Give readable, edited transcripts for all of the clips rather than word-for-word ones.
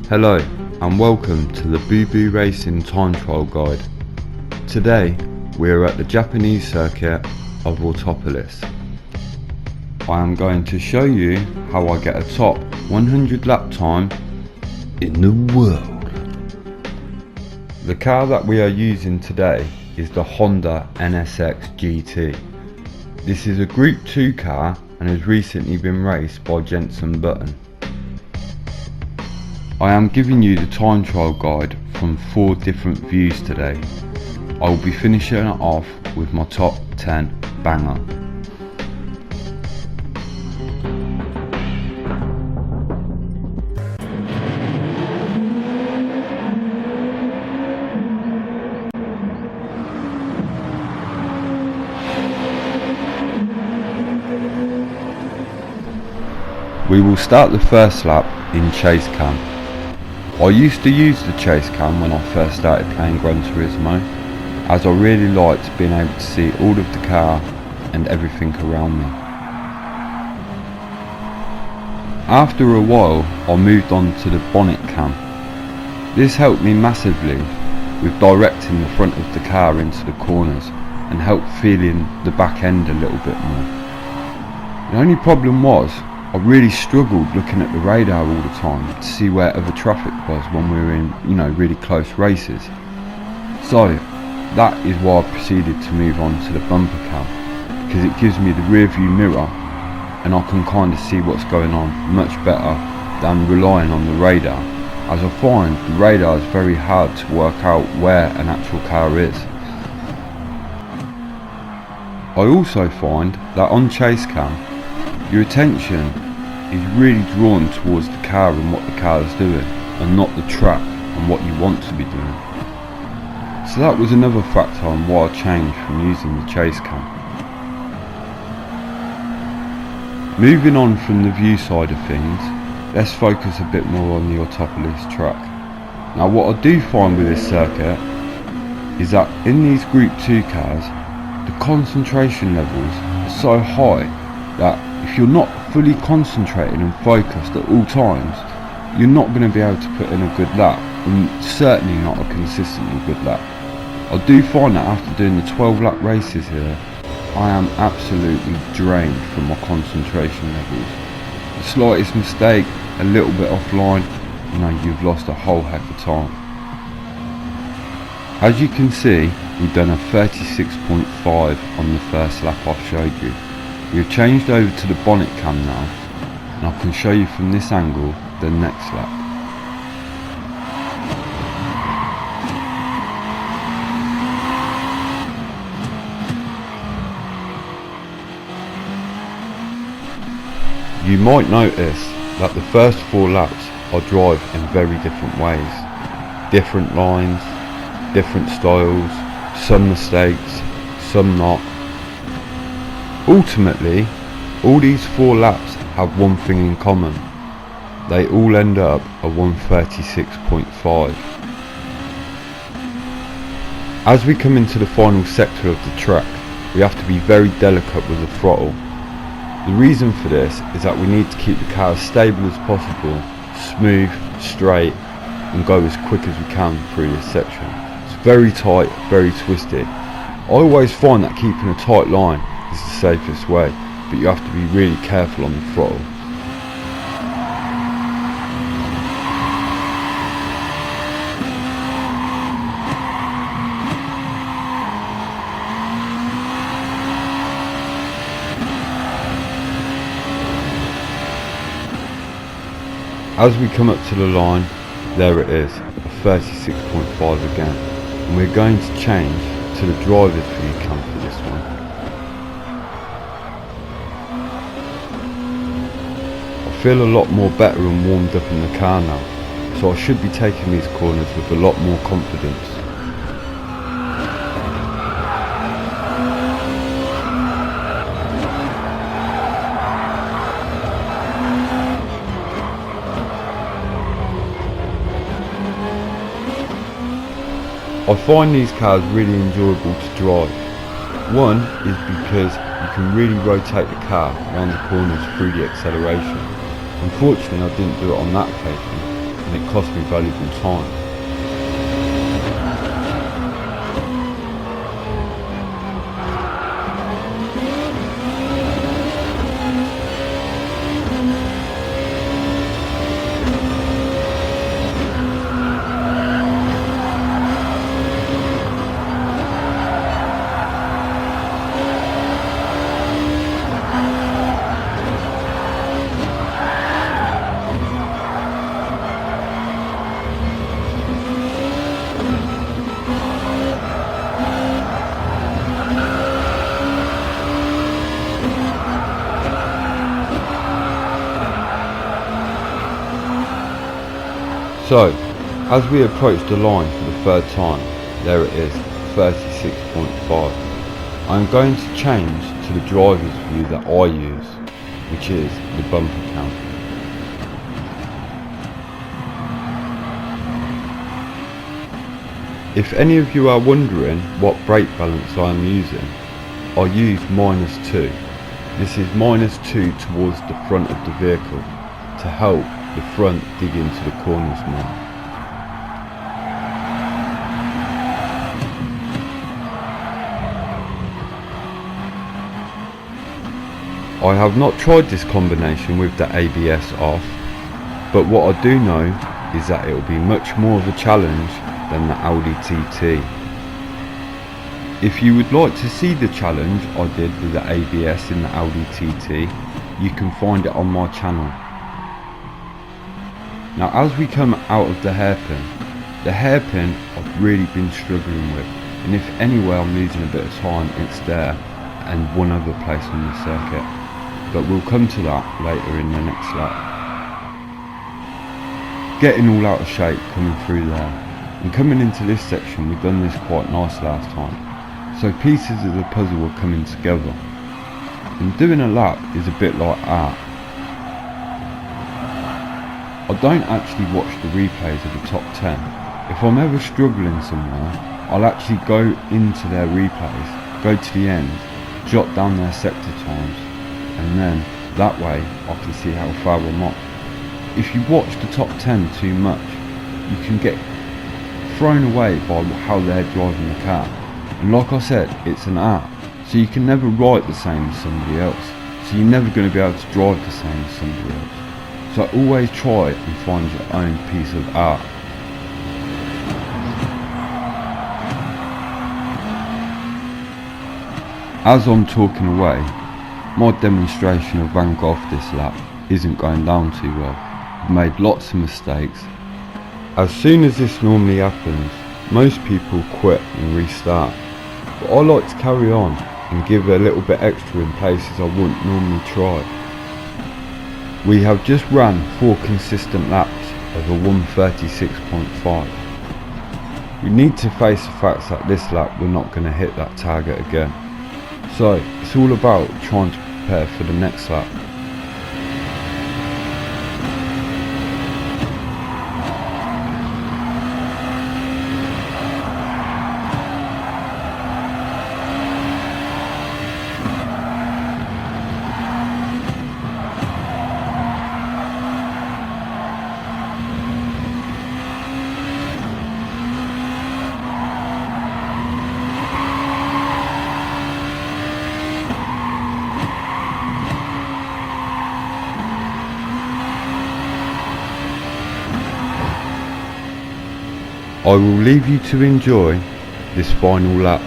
Hello and welcome to the BooBoo-Racing time trial guide. Today we are at the Japanese circuit of Autopolis. I am going to show you how I get a top 100 lap time in the world. The car that we are using today is the Honda NSX GT. This is a Group 2 car and has recently been raced by Jenson Button. I am giving you the time trial guide from 4 different views today. I will be finishing it off with my top 10 banger. We will start the first lap in chase cam. I used to use the chase cam when I first started playing Gran Turismo, as I really liked being able to see all of the car and everything around me. After a while I moved on to the bonnet cam. This helped me massively with directing the front of the car into the corners and helped feeling the back end a little bit more. The only problem was I really struggled looking at the radar all the time to see where other traffic was when we were in, really close races. So that is why I proceeded to move on to the bumper cam, because it gives me the rear view mirror and I can kind of see what's going on much better than relying on the radar, as I find the radar is very hard to work out where an actual car is. I also find that on chase cam, your attention is really drawn towards the car and what the car is doing, and not the track and what you want to be doing. So that was another factor on why I changed from using the chase cam. Moving on from the view side of things, let's focus a bit more on the Autopolis track. Now what I do find with this circuit is that in these Group 2 cars, the concentration levels are so high that if you're not fully concentrated and focused at all times, you're not going to be able to put in a good lap, and certainly not a consistently good lap. I do find that after doing the 12 lap races here, I am absolutely drained from my concentration levels. The slightest mistake, a little bit offline, you've lost a whole heck of time. As you can see, we've done a 36.5 on the first lap I showed you. We have changed over to the bonnet cam now, and I can show you from this angle the next lap. You might notice that the first 4 laps I drive in very different ways. Different lines, different styles, some mistakes, some not. Ultimately, all these 4 laps have one thing in common. They all end up at 136.5. As we come into the final sector of the track, we have to be very delicate with the throttle. The reason for this is that we need to keep the car as stable as possible, smooth, straight, and go as quick as we can through this section. It's very tight, very twisted. I always find that keeping a tight line is the safest way, but you have to be really careful on the throttle. As we come up to the line, there it is, a 36.5 again, and we're going to change to the driver's view cam for this one. I feel a lot more better and warmed up in the car now, so I should be taking these corners with a lot more confidence. I find these cars really enjoyable to drive. One is because you can really rotate the car around the corners through the acceleration. Unfortunately I didn't do it on that occasion, and it cost me valuable time. So, as we approach the line for the third time, there it is, 36.5. I'm going to change to the driver's view that I use, which is the bumper cam. If any of you are wondering what brake balance I am using, I use -2. This is -2 towards the front of the vehicle to help the front dig into the corners more. I have not tried this combination with the ABS off, but what I do know is that it will be much more of a challenge than the Audi TT. If you would like to see the challenge I did with the ABS in the Audi TT, you can find it on my channel. Now as we come out of the hairpin I've really been struggling with, and if anywhere I'm losing a bit of time, it's there and one other place on the circuit, but we'll come to that later in the next lap. Getting all out of shape coming through there, and coming into this section we've done this quite nice last time, so pieces of the puzzle are coming together, and doing a lap is a bit like art. I don't actually watch the replays of the top 10. If I'm ever struggling somewhere, I'll actually go into their replays, go to the end, jot down their sector times, and then that way I can see how far I'm off. If you watch the top 10 too much, you can get thrown away by how they're driving the car. And like I said, it's an art, so you can never ride the same as somebody else, so you're never going to be able to drive the same as somebody else. So always try and find your own piece of art. As I'm talking away, my demonstration of Van Gogh this lap isn't going down too well. I've made lots of mistakes. As soon as this normally happens, most people quit and restart, but I like to carry on and give a little bit extra in places I wouldn't normally try. We have just ran 4 consistent laps of a 1:36.5. We need to face the fact that this lap we're not going to hit that target again. So it's all about trying to prepare for the next lap. I will leave you to enjoy this final lap.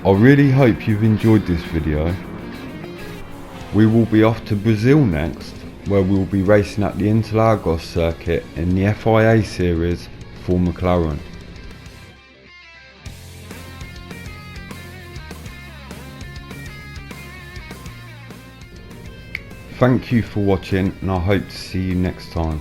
I really hope you've enjoyed this video. We will be off to Brazil next, where we will be racing at the Interlagos circuit in the FIA series for McLaren. Thank you for watching, and I hope to see you next time.